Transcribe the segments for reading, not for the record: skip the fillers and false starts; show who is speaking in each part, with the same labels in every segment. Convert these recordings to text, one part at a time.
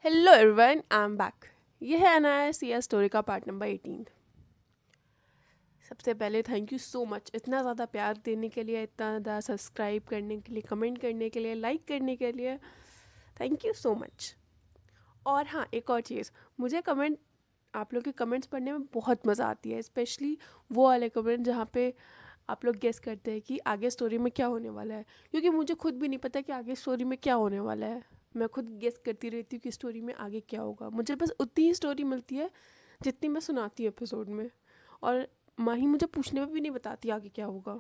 Speaker 1: Hello everyone, I am back. ये है Anaya Siya story का पार्ट नंबर 18। सबसे पहले थैंक यू सो मच इतना ज़्यादा प्यार देने के लिए, इतना ज़्यादा सब्सक्राइब करने के लिए, कमेंट करने के लिए, लाइक करने के लिए। Thank you so much. और हाँ, एक और चीज़, मुझे कमेंट आप लोग के कमेंट्स पढ़ने में बहुत मज़ा आती है, स्पेशली वो वाले कमेंट जहाँ पे आप लोग गेस करते हैं कि आगे स्टोरी में क्या होने वाला है, क्योंकि मुझे खुद भी नहीं पता कि आगे स्टोरी में क्या होने वाला है। मैं खुद गेस करती रहती हूँ कि स्टोरी में आगे क्या होगा। मुझे बस उतनी ही स्टोरी मिलती है जितनी मैं सुनाती हूँ एपिसोड में, और माही मुझे पूछने में भी नहीं बताती आगे क्या होगा।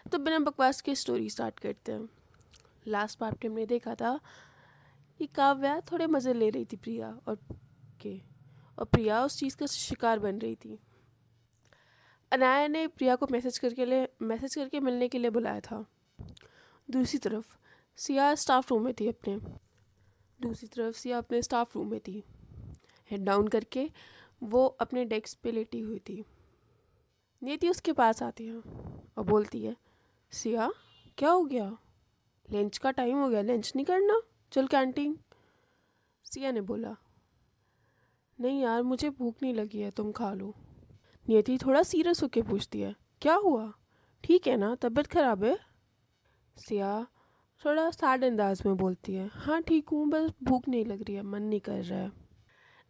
Speaker 1: तो बिना बकवास के स्टोरी स्टार्ट करते हैं। लास्ट पार्ट में हमने देखा था कि काव्या थोड़े मज़े ले रही थी प्रिया के और प्रिया उस चीज़ का शिकार बन रही थी। अनाया ने प्रिया को मैसेज करके मिलने के लिए बुलाया था। दूसरी तरफ सिया स्टाफ रूम में थी अपने दूसरी तरफ सिया अपने स्टाफ रूम में थी। हेड डाउन करके वो अपने डेस्क पे लेटी हुई थी। नियति उसके पास आती है और बोलती है, सिया क्या हो गया? लंच का टाइम हो गया, लंच नहीं करना? चल कैंटीन। सिया ने बोला, नहीं यार, मुझे भूख नहीं लगी है, तुम खा लो। नियति थोड़ा सीरियस होके पूछती है, क्या हुआ? ठीक है ना, तबीयत खराब है? सिया थोड़ा सैड अंदाज में बोलती है, हाँ ठीक हूँ, बस भूख नहीं लग रही है, मन नहीं कर रहा है।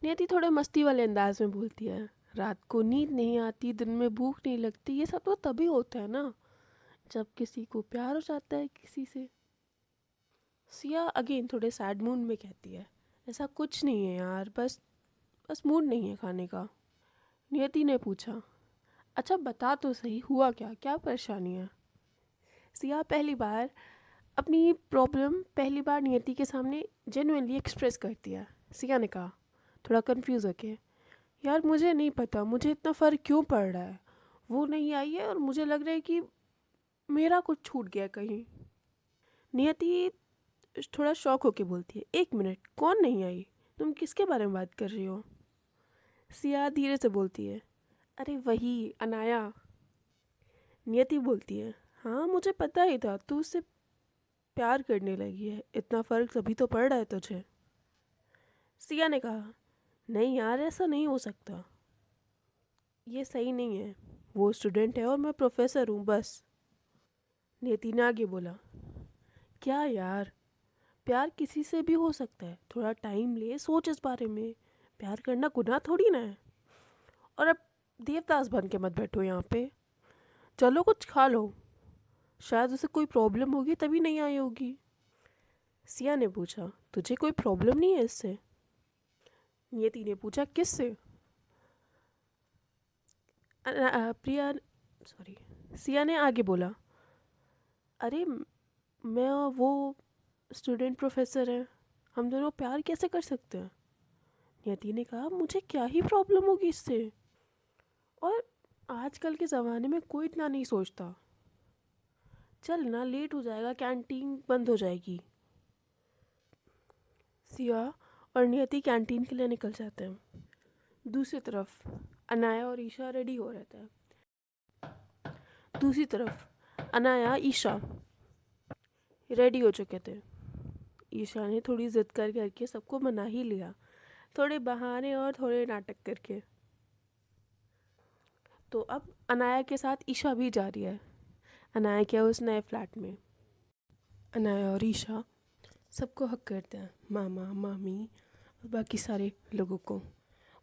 Speaker 1: नियति थोड़े मस्ती वाले अंदाज में बोलती है, रात को नींद नहीं आती, दिन में भूख नहीं लगती, ये सब तो तभी होता है ना जब किसी को प्यार हो जाता है किसी से। सिया अगेन थोड़े सैड मूड में कहती है, ऐसा कुछ नहीं है यार, बस बस मूड नहीं है खाने का। नियति ने पूछा, अच्छा बता तो सही, हुआ क्या, क्या परेशानी है? सिया पहली बार नियति के सामने जेन्युइनली एक्सप्रेस करती है। सिया ने कहा, थोड़ा कंफ्यूज होके, यार मुझे नहीं पता मुझे इतना फ़र्क क्यों पड़ रहा है। वो नहीं आई है और मुझे लग रहा है कि मेरा कुछ छूट गया कहीं। नियति थोड़ा शॉक होके बोलती है, एक मिनट, कौन नहीं आई? तुम किसके बारे में बात कर रही हो? सिया धीरे से बोलती है, अरे वही अनाया। नियति बोलती है, हाँ मुझे पता ही था तू उससे प्यार करने लगी है, इतना फ़र्क तभी तो पड़ रहा है तुझे। सिया ने कहा, नहीं यार, ऐसा नहीं हो सकता, ये सही नहीं है। वो स्टूडेंट है और मैं प्रोफेसर हूँ, बस। नियति ने आगे बोला, क्या यार, प्यार किसी से भी हो सकता है, थोड़ा टाइम ले, सोच इस बारे में। प्यार करना गुनाह थोड़ी ना है। और अब देवदास बन के मत बैठो यहाँ पे, चलो कुछ खा लो, शायद उसे कोई प्रॉब्लम होगी तभी नहीं आई होगी। सिया ने पूछा, तुझे कोई प्रॉब्लम नहीं है इससे? नियति ने पूछा, किससे? प्रिया सॉरी सिया ने आगे बोला, अरे मैं वो स्टूडेंट प्रोफेसर है, हम दोनों प्यार कैसे कर सकते हैं? नियति ने कहा, मुझे क्या ही प्रॉब्लम होगी इससे, और आजकल के ज़माने में कोई इतना नहीं सोचता। चल ना, लेट हो जाएगा, कैंटीन बंद हो जाएगी। सिया और नियति कैंटीन के लिए निकल जाते हैं। दूसरी तरफ अनाया और ईशा रेडी हो रहता है। दूसरी तरफ अनाया ईशा रेडी हो चुके थे। ईशा ने थोड़ी ज़िद कर करके सबको मना ही लिया, थोड़े बहाने और थोड़े नाटक करके। तो अब अनाया के साथ ईशा भी जा रही है, अनाया के उस नए फ्लैट में। अनाया और ईशा सबको हक करते हैं, मामा मामी और बाकी सारे लोगों को।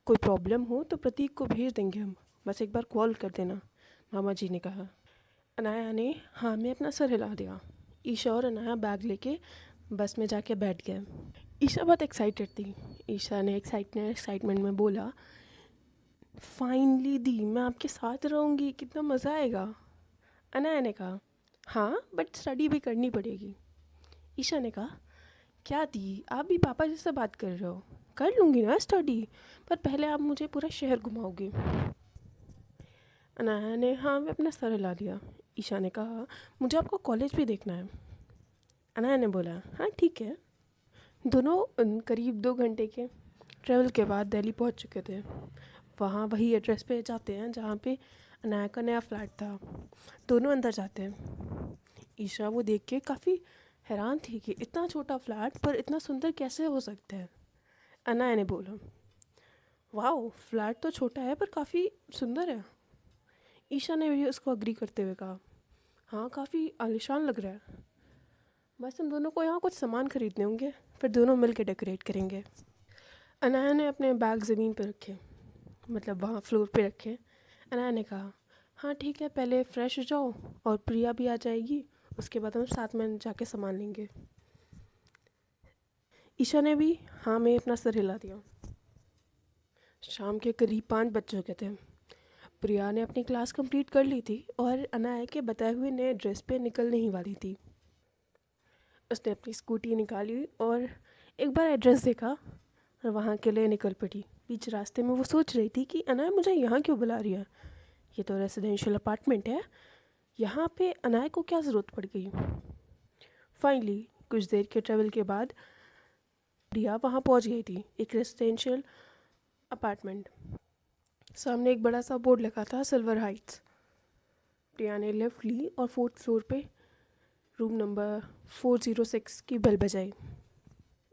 Speaker 1: कोई प्रॉब्लम हो तो प्रतीक को भेज देंगे हम, बस एक बार कॉल कर देना, मामा जी ने कहा। अनाया ने हाँ में अपना सर हिला दिया। ईशा और अनाया बैग लेके बस में जाके बैठ गए। ईशा बहुत एक्साइटेड थी। ईशा ने एक्साइटमेंट में बोला, फाइनली दी, मैं आपके साथ रहूँगी, कितना मज़ा आएगा। अनाया ने कहा, हाँ बट स्टडी भी करनी पड़ेगी। ईशा ने कहा, क्या दी, आप भी पापा जैसे बात कर रहे हो? कर लूँगी ना स्टडी, पर पहले आप मुझे पूरा शहर घुमाओगे। अनाया ने हाँ में अपना सर हिला दिया। ईशा ने कहा, मुझे आपको कॉलेज भी देखना है। अनाया ने बोला, हाँ ठीक है। दोनों करीब 2 घंटे के ट्रैवल के बाद दिल्ली पहुंच चुके थे। वहाँ वही एड्रेस पे जाते हैं जहाँ पे अनाया का नया फ्लैट था। दोनों अंदर जाते हैं। ईशा वो देख के काफ़ी हैरान थी कि इतना छोटा फ्लैट पर इतना सुंदर कैसे हो सकता है। अनाया ने बोला, वाओ, फ्लैट तो छोटा है पर काफ़ी सुंदर है। ईशा ने भी उसको अग्री करते हुए कहा, हाँ काफ़ी आलीशान लग रहा है। बस हम दोनों को यहाँ कुछ सामान खरीदने होंगे, फिर दोनों मिल के डेकोरेट करेंगे। अनाया ने अपने बैग ज़मीन पर रखे, मतलब वहाँ फ्लोर पे रखे। अनाया ने कहा, हाँ ठीक है, पहले फ्रेश हो जाओ और प्रिया भी आ जाएगी, उसके बाद हम साथ में जाके सामान लेंगे। ईशा ने भी हाँ में अपना सर हिला दिया। शाम के करीब 5 बज चुके थे। प्रिया ने अपनी क्लास कंप्लीट कर ली थी और अनाया के बताए हुए नए ड्रेस पे निकलने ही वाली थी। उसने अपनी स्कूटी निकाली और एक बार एड्रेस देखा और वहाँ के लिए निकल पड़ी। बीच रास्ते में वो सोच रही थी कि अनाया मुझे यहाँ क्यों बुला रही है, ये तो रेजिडेंशियल अपार्टमेंट है, यहाँ पे अनाया को क्या ज़रूरत पड़ गई। फाइनली कुछ देर के ट्रैवल के बाद प्रिया वहाँ पहुँच गई थी, एक रेजिडेंशियल अपार्टमेंट। सामने एक बड़ा सा बोर्ड लगा था, सिल्वर हाइट्स। प्रिया ने लेफ़्ट ली और 4th फ्लोर पे रूम नंबर 406 की बेल बजाई।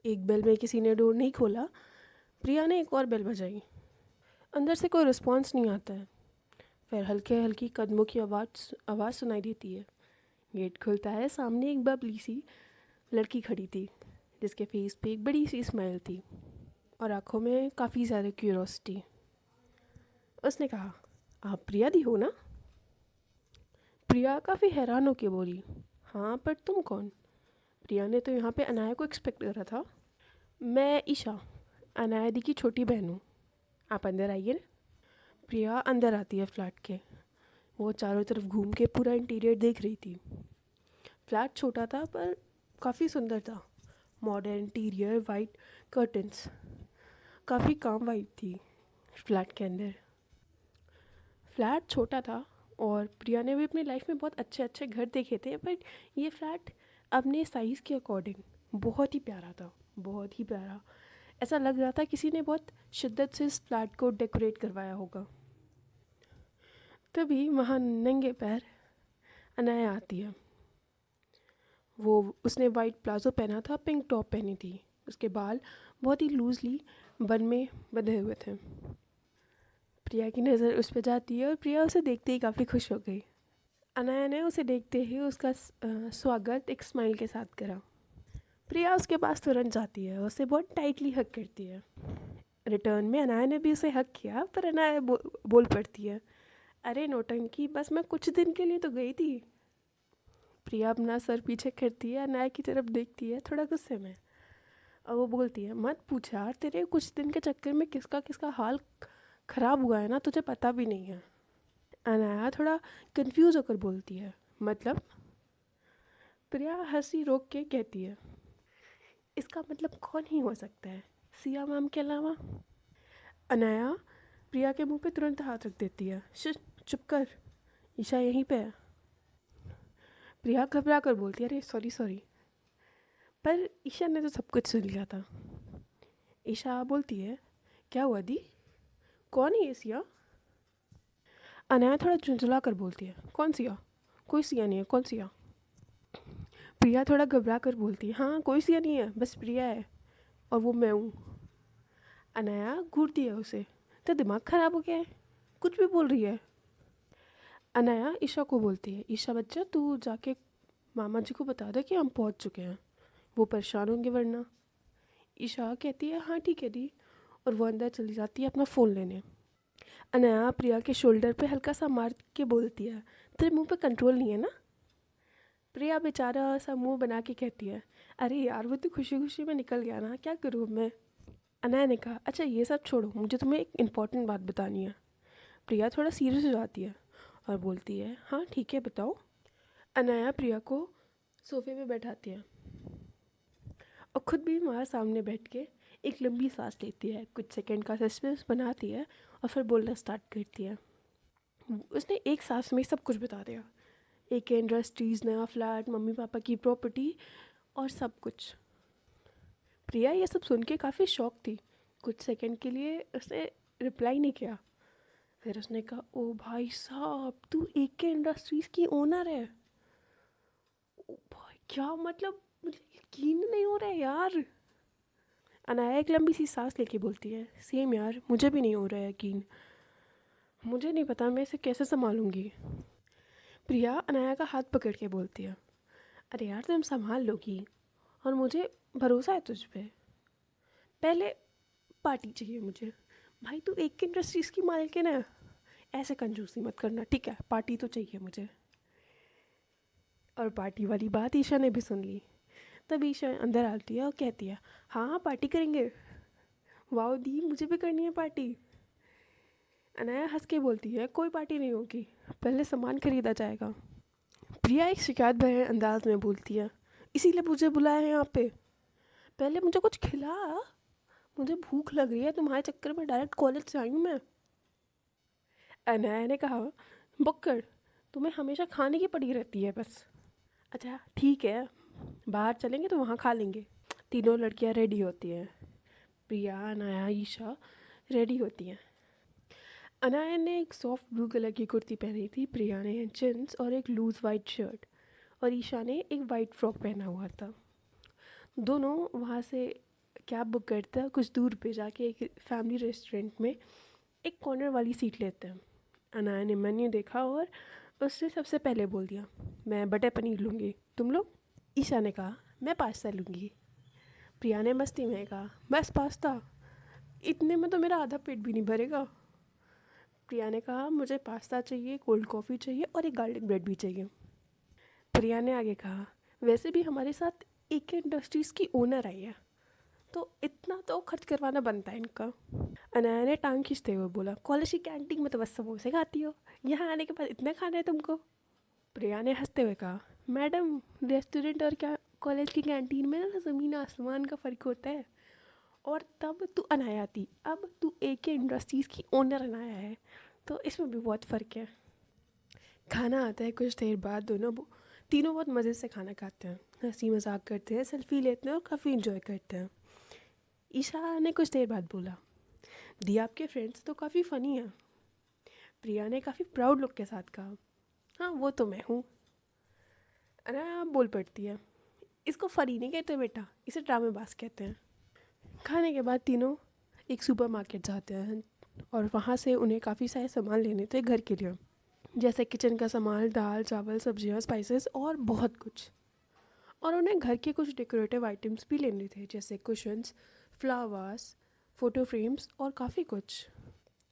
Speaker 1: एक बेल में किसी ने डोर नहीं खोला। प्रिया ने एक और बेल बजाई। अंदर से कोई रिस्पॉन्स नहीं आता है। फिर हल्के हल्की कदमों की आवाज़ सुनाई देती है। गेट खुलता है। सामने एक बबली सी लड़की खड़ी थी, जिसके फेस पे एक बड़ी सी स्माइल थी और आंखों में काफ़ी ज़्यादा क्यूरोसिटी। उसने कहा, आप प्रिया दी हो ना? प्रिया काफ़ी हैरान होकर बोली, हाँ पर तुम कौन? प्रिया ने तो यहाँ पे अनाया को एक्सपेक्ट करा था। मैं ईशा, अनाया दी की छोटी बहन हूँ। आप अंदर आइए ना। प्रिया अंदर आती है फ्लैट के। वो चारों तरफ घूम के पूरा इंटीरियर देख रही थी। फ्लैट छोटा था पर काफ़ी सुंदर था। मॉडर्न इंटीरियर, वाइट कर्टन्स, काफ़ी काम वाइब थी फ्लैट के अंदर। फ्लैट छोटा था और प्रिया ने भी अपनी लाइफ में बहुत अच्छे अच्छे घर देखे थे, बट ये फ्लैट अपने साइज़ के अकॉर्डिंग बहुत ही प्यारा था, बहुत ही प्यारा। ऐसा लग रहा था किसी ने बहुत शिद्दत से इस फ्लैट को डेकोरेट करवाया होगा। तभी वहाँ नंगे पैर अनाया आती है। उसने वाइट प्लाजो पहना था, पिंक टॉप पहनी थी। उसके बाल बहुत ही लूजली बन में बंधे हुए थे। प्रिया की नज़र उस पर जाती है और प्रिया उसे देखते ही काफ़ी खुश हो गई। अनाया ने उसे देखते ही उसका स्वागत एक स्माइल के साथ करा। प्रिया उसके पास तुरंत जाती है, उसे बहुत टाइटली हग करती है। रिटर्न में अनाया ने भी उसे हग किया, पर अनाया बोल पड़ती है, अरे नौटंकी, बस मैं कुछ दिन के लिए तो गई थी। प्रिया अपना सर पीछे करती है, अनाया की तरफ देखती है थोड़ा गुस्से में, और वो बोलती है, मत पूछ यार, तेरे कुछ दिन के चक्कर में किसका किसका हाल ख़राब हुआ है ना, तुझे पता भी नहीं है। अनाया थोड़ा कंफ्यूज होकर बोलती है, मतलब? प्रिया हंसी रोक के कहती है, इसका मतलब कौन ही हो सकता है सिया मैम के अलावा? अनाया प्रिया के मुंह पे तुरंत हाथ रख देती है, चुप कर, ईशा यहीं पे है। प्रिया घबरा कर बोलती है, अरे सॉरी सॉरी। पर ईशा ने तो सब कुछ सुन लिया था। ईशा बोलती है, क्या हुआ दी, कौन है ये सिया? अनाया थोड़ा झुंझला कर बोलती है, कौन सिया? कोई सिया नहीं है, कौन सिया? प्रिया थोड़ा घबरा कर बोलती है, हाँ कोई सिया नहीं है, बस प्रिया है और वो मैं हूँ। अनाया घूरती है उसे, तो दिमाग ख़राब हो गया है, कुछ भी बोल रही है। अनाया ईशा को बोलती है, ईशा बच्चा तू जाके मामा जी को बता दे कि हम पहुँच चुके हैं, वो परेशान होंगे वरना। ईशा कहती है, हाँ ठीक है दी, और वो अंदर चली जाती है अपना फ़ोन लेने। अनाया प्रिया के शोल्डर पे हल्का सा मार के बोलती है, तेरे मुंह पे कंट्रोल नहीं है ना? प्रिया बेचारा सा मुंह बना के कहती है, अरे यार वो तो खुशी खुशी में निकल गया ना, क्या करूँ मैं? अनाया ने कहा, अच्छा ये सब छोड़ो, मुझे तुम्हें एक इम्पॉर्टेंट बात बतानी है। प्रिया थोड़ा सीरियस हो जाती है और बोलती है, हाँ ठीक है बताओ। अनाया प्रिया को सोफे पे बैठाती है और ख़ुद भी वहाँ सामने बैठ के एक लंबी सांस लेती है, कुछ सेकंड का सस्पेंस बनाती है और फिर बोलना स्टार्ट करती है। उसने एक सांस में सब कुछ बता दिया, एक इंडस्ट्रीज़, नया फ्लैट, मम्मी पापा की प्रॉपर्टी और सब कुछ। प्रिया ये सब सुन के काफ़ी शॉक थी। कुछ सेकंड के लिए उसने रिप्लाई नहीं किया। फिर उसने कहा, ओ भाई साहब, तू AK इंडस्ट्रीज़ की ओनर है? ओ भाई, क्या मतलब? मुझे यकीन नहीं हो रहा है यार। अनाया एक लंबी सी सांस लेके बोलती है, सेम यार, मुझे भी नहीं हो रहा है यकीन। मुझे नहीं पता मैं इसे कैसे संभालूंगी। प्रिया अनाया का हाथ पकड़ के बोलती है, अरे यार तुम संभाल लोगी, और मुझे भरोसा है तुझ पे। पहले पार्टी चाहिए मुझे। भाई तू एक इंडस्ट्रीज़ की मालकिन है, ऐसे कंजूसी मत करना, ठीक है? पार्टी तो चाहिए मुझे। और पार्टी वाली बात ईशा ने भी सुन ली। तब ईशा अंदर आती है और कहती है, हाँ हाँ पार्टी करेंगे। वाओ दी, मुझे भी करनी है पार्टी। अनाया हंस के बोलती है, कोई पार्टी नहीं होगी, पहले सामान खरीदा जाएगा। प्रिया एक शिकायत भरे अंदाज में बोलती है, इसीलिए मुझे बुलाया है यहाँ पे, पहले मुझे कुछ खिला। मुझे भूख लग रही है, तुम्हारे चक्कर में डायरेक्ट कॉलेज से आई हूँ मैं। अनाया ने कहा, बक्कर, तुम्हें हमेशा खाने की पड़ी रहती है बस। अच्छा ठीक है, बाहर चलेंगे तो वहाँ खा लेंगे। तीनों लड़कियाँ रेडी होती हैं। प्रिया, अनाया, ईशा रेडी होती हैं। अनाया ने एक सॉफ्ट ब्लू कलर की कुर्ती पहनी थी, प्रिया ने जींस और एक लूज़ वाइट शर्ट, और ईशा ने एक वाइट फ्रॉक पहना हुआ था। दोनों वहाँ से कैब बुक करते हैं, कुछ दूर पे जाके एक फैमिली रेस्टोरेंट में एक कॉर्नर वाली सीट लेते हैं। अनाया ने मेन्यू देखा और उसने सबसे पहले बोल दिया, मैं बटर पनीर लूँगी, तुम लोग? ईशा ने कहा, मैं पास्ता लूँगी। प्रिया ने मस्ती में कहा, बस पास्ता? इतने में तो मेरा आधा पेट भी नहीं भरेगा। प्रिया ने कहा, मुझे पास्ता चाहिए, कोल्ड कॉफ़ी चाहिए और एक गार्लिक ब्रेड भी चाहिए। प्रिया ने आगे कहा, वैसे भी हमारे साथ एक इंडस्ट्रीज़ की ओनर आई है, तो इतना तो खर्च करवाना बनता है इनका। अनाया ने टांग खींचते हुए बोला, कॉलेज की कैंटीन में तो बस समोसे खाती हो, यहाँ आने के बाद इतना खाना है तुमको? प्रिया ने हंसते हुए कहा, मैडम, रेस्टोरेंट और क्या कॉलेज की कैंटीन में ना ज़मीन आसमान का फ़र्क होता है। और तब तू अनाया थी, अब तू एक के इंडस्ट्रीज़ की ओनर अनाया है, तो इसमें भी बहुत फ़र्क है। खाना आता है कुछ देर बाद, तीनों बहुत मज़े से खाना खाते हैं, हंसी मजाक करते हैं, सेल्फी लेते हैं और काफ़ी इन्जॉय करते हैं। ईशा ने कुछ देर बाद बोला, दी आपके फ्रेंड्स तो काफ़ी फ़नी हैं। प्रिया ने काफ़ी प्राउड लुक के साथ कहा, हाँ वो तो मैं हूँ। अना बोल पड़ती है, इसको फ़नी नहीं कहते बेटा, इसे ड्रामेबाज कहते हैं। खाने के बाद तीनों एक सुपरमार्केट जाते हैं और वहाँ से उन्हें काफ़ी सारे सामान लेने थे घर के लिए, जैसे किचन का सामान, दाल चावल सब्जियाँ स्पाइसेस और बहुत कुछ। और उन्हें घर के कुछ डेकोरेटिव आइटम्स भी लेने थे, जैसे कुशन्स, फ्लावर्स, फ़ोटो फ्रेम्स और काफ़ी कुछ।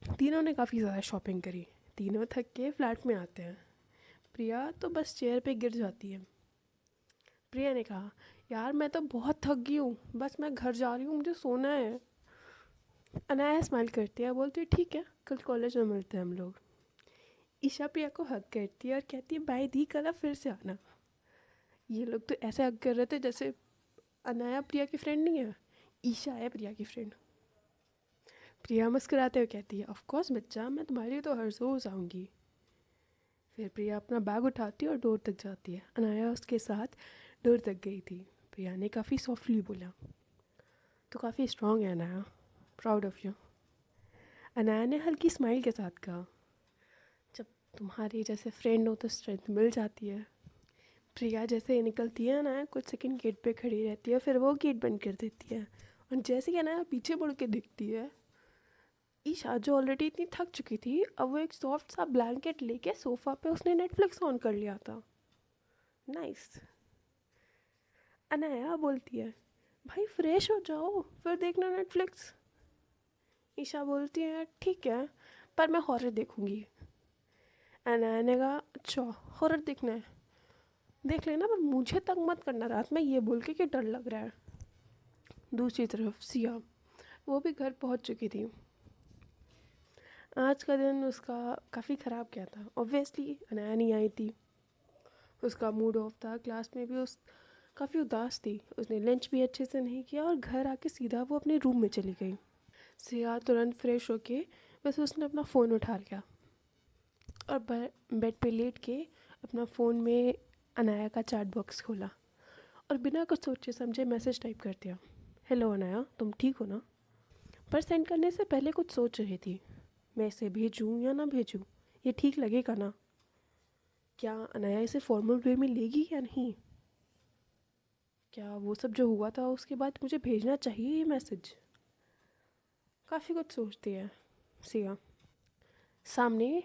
Speaker 1: तीनों ने काफ़ी ज़्यादा शॉपिंग करी। तीनों थक के फ्लैट में आते हैं। प्रिया तो बस चेयर पे गिर जाती है। प्रिया ने कहा, यार मैं तो बहुत थक गई हूँ, बस मैं घर जा रही हूँ, मुझे सोना है। अनाया स्माइल करती है, बोलती है, ठीक है, कल कॉलेज में मिलते हैं हम लोग। ईशा प्रिया को हक करती है और कहती है, बाय दी, कल आप फिर से आना। ये लोग तो ऐसे हक कर रहे थे जैसे अनाया प्रिया की फ्रेंड नहीं है, ईशा है प्रिया की फ्रेंड। प्रिया मुस्कुराते हुए कहती है, ऑफ कोर्स बच्चा, मैं तुम्हारे लिए तो हर रोज़ आऊँगी। फिर प्रिया अपना बैग उठाती है और डोर तक जाती है। अनाया उसके साथ डोर तक गई थी। प्रिया ने काफ़ी सॉफ्टली बोला, तो काफ़ी स्ट्रांग है Anaya, proud of you. Anaya ने हल्की स्माइल के साथ कहा, जब तुम्हारे जैसे फ्रेंड हो तो स्ट्रेंथ मिल जाती है। प्रिया जैसे ही निकलती है, अनाया कुछ सेकंड गेट पे खड़ी रहती है, फिर वो गेट बंद कर देती है। और जैसे कि अनाया पीछे मुड़ के दिखती है, ईशा जो ऑलरेडी इतनी थक चुकी थी, अब वो एक सॉफ्ट सा ब्लैंकेट लेके सोफ़ा पे उसने नेटफ्लिक्स ऑन कर लिया था। नाइस। अनाया बोलती है, भाई फ्रेश हो जाओ फिर देखना नेटफ्लिक्स। ईशा बोलती है, ठीक है, पर मैं हॉरर देखूंगी। अनाया ने कहा, अच्छा हॉरर देखना है, देख लेना, पर मुझे तंग मत करना रात में ये बोल के कि डर लग रहा है। दूसरी तरफ सिया, वो भी घर पहुंच चुकी थी। आज का दिन उसका काफ़ी ख़राब गया था। ऑब्वियसली अनाया नहीं आई थी, उसका मूड ऑफ था, क्लास में भी उस काफ़ी उदास थी, उसने लंच भी अच्छे से नहीं किया और घर आके सीधा वो अपने रूम में चली गई। सिया तुरंत फ्रेश होके बस उसने अपना फ़ोन उठा लिया और बेड पे लेट के अपना फ़ोन में अनाया का चैट बॉक्स खोला और बिना कुछ सोचे समझे मैसेज टाइप कर दिया, हेलो अनाया, तुम ठीक हो ना? पर सेंड करने से पहले कुछ सोच रही थी, मैं इसे भेजूँ या ना भेजूँ, ये ठीक लगेगा ना? क्या अनाया इसे फॉर्मल वे में लेगी या नहीं? क्या वो सब जो हुआ था उसके बाद मुझे भेजना चाहिए ये मैसेज? काफ़ी कुछ सोचती है सिया। सामने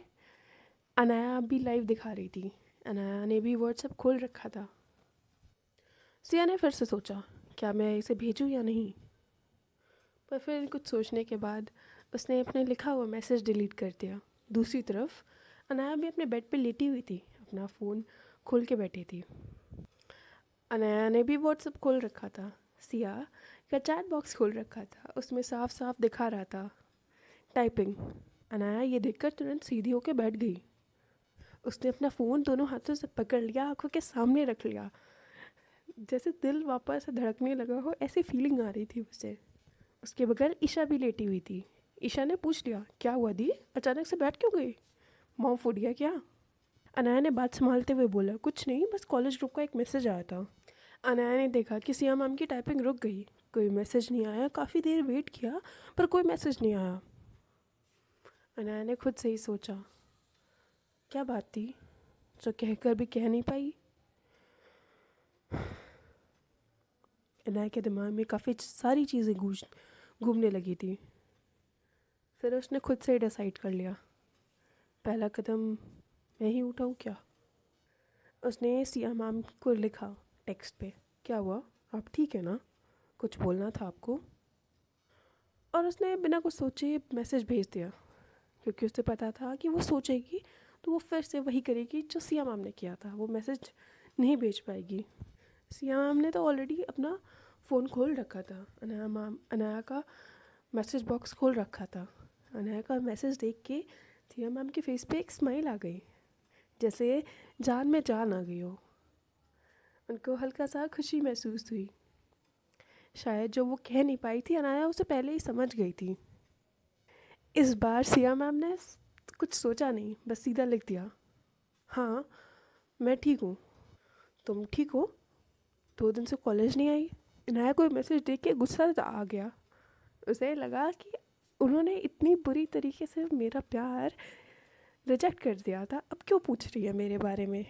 Speaker 1: अनाया भी लाइव दिखा रही थी। अनाया ने भी व्हाट्सएप खोल रखा था। सिया ने फिर से सोचा, क्या मैं इसे भेजूं या नहीं? पर फिर कुछ सोचने के बाद उसने अपने लिखा हुआ मैसेज डिलीट कर दिया। दूसरी तरफ अनाया भी अपने बेड पे लेटी हुई थी, अपना फ़ोन खोल के बैठी थी। अनाया ने भी व्हाट्सएप खोल रखा था। सिया का चैट बॉक्स खोल रखा था, उसमें साफ साफ दिखा रहा था टाइपिंग। अनाया ये देखकर तुरंत सीधी होकर बैठ गई। उसने अपना फ़ोन दोनों हाथों से पकड़ लिया, आंखों के सामने रख लिया, जैसे दिल वापस धड़कने लगा हो, ऐसी फीलिंग आ रही थी उसे। उसके बगल ईशा भी लेटी हुई थी। ईशा ने पूछ लिया, क्या हुआ दी, अचानक से बैठ क्यों गई? मॉम फूट गया क्या? अनाया ने बात संभालते हुए बोला, कुछ नहीं, बस कॉलेज ग्रुप का एक मैसेज आया था। अनाया ने देखा कि सिया मैम की टाइपिंग रुक गई। कोई मैसेज नहीं आया। काफ़ी देर वेट किया पर कोई मैसेज नहीं आया। अनाया ने खुद से ही सोचा, क्या बात थी जो कहकर भी कह नहीं पाई? अनाया के दिमाग में काफ़ी सारी चीज़ें घूमने लगी थी। फिर उसने खुद से ही डिसाइड कर लिया, पहला कदम मैं ही उठाऊँ क्या? उसने सिया मैम को लिखा टेक्स्ट पे, क्या हुआ, आप ठीक है ना, कुछ बोलना था आपको। और उसने बिना कुछ सोचे मैसेज भेज दिया, क्योंकि उसे पता था कि वो सोचेगी तो वो फिर से वही करेगी जो सिया मैम ने किया था, वो मैसेज नहीं भेज पाएगी। सिया मैम ने तो ऑलरेडी अपना फ़ोन खोल रखा था। अनाया का मैसेज बॉक्स खोल रखा था। अनाया का मैसेज देख के सिया मैम के फेस पे एक स्माइल आ गई, जैसे जान में जान आ गई हो। उनको हल्का सा खुशी महसूस हुई। शायद जो वो कह नहीं पाई थी अनाया उसे पहले ही समझ गई थी। इस बार सिया मैम ने कुछ सोचा नहीं, बस सीधा लिख दिया, हाँ मैं ठीक हूँ, तुम ठीक हो? 2 दिन से कॉलेज नहीं आई। अनाया कोई मैसेज देख के गुस्सा आ गया। उसे लगा कि उन्होंने इतनी बुरी तरीके से मेरा प्यार रिजेक्ट कर दिया था, अब क्यों पूछ रही है मेरे बारे में?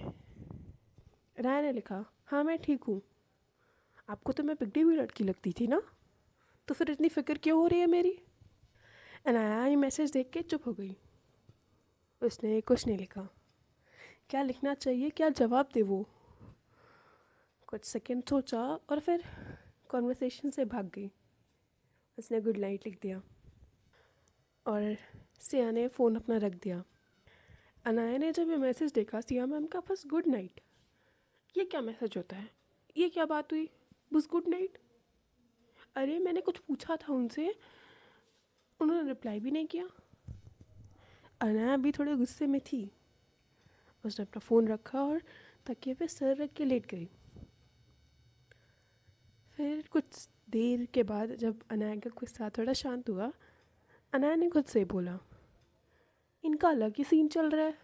Speaker 1: अनाया ने लिखा, हाँ मैं ठीक हूँ। आपको तो मैं बिगड़ी हुई लड़की लगती थी ना, तो फिर इतनी फिक्र क्यों हो रही है मेरी? अनाया ये मैसेज देख के चुप हो गई। उसने कुछ नहीं लिखा। क्या लिखना चाहिए, क्या जवाब दे वो? कुछ सेकंड सोचा और फिर कॉन्वर्सेशन से भाग गई। उसने गुड नाइट लिख दिया और सिया ने फ़ोन अपना रख दिया। अनाया ने जब ये मैसेज देखा, सिया मैम का बस गुड नाइट, ये क्या मैसेज होता है, ये क्या बात हुई, बस गुड नाइट? अरे मैंने कुछ पूछा था उनसे, उन्होंने रिप्लाई भी नहीं किया। अनाया भी थोड़े गुस्से में थी। उसने अपना फ़ोन रखा और तकिए पे सर रख के लेट गई। फिर कुछ देर के बाद जब अनाया का गुस्सा थोड़ा शांत हुआ, अनाया ने खुद से बोला, इनका अलग ही सीन चल रहा है,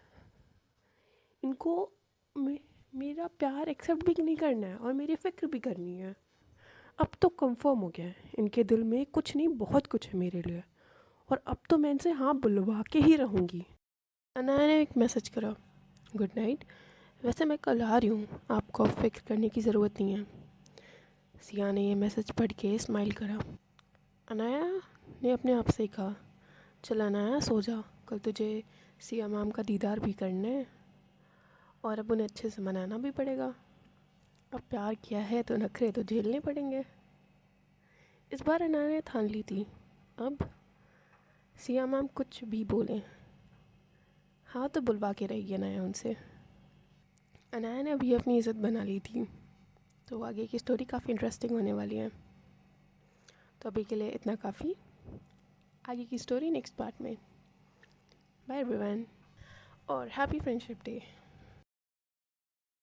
Speaker 1: इनको मेरा प्यार एक्सेप्ट भी नहीं करना है और मेरी फ़िक्र भी करनी है। अब तो कंफर्म हो गया है, इनके दिल में कुछ नहीं बहुत कुछ है मेरे लिए, और अब तो मैं इनसे हाँ बुलवा के ही रहूँगी। अनाया ने एक मैसेज करा, गुड नाइट, वैसे मैं कल आ रही हूँ, आपको फिक्र करने की ज़रूरत नहीं है। सिया ने ये मैसेज पढ़ के स्माइल करा। अनाया ने अपने आप से कहा, चल अनाया सो जा, कल तुझे सिया मैम का दीदार भी करना है और अब उन्हें अच्छे से मनाना भी पड़ेगा। अब प्यार किया है तो नखरे तो झेलने पड़ेंगे। इस बार अनाया ने ठान ली थी, अब सिया मैम कुछ भी बोले हाँ तो बुलवा के रही अनाया उनसे। अनाया ने अभी अपनी इज़्ज़त बना ली थी, तो आगे की स्टोरी काफ़ी इंटरेस्टिंग होने वाली है। तो अभी के लिए इतना काफ़ी, आगे की स्टोरी नेक्स्ट पार्ट में। बाय एवरीवन और हैप्पी फ्रेंडशिप डे।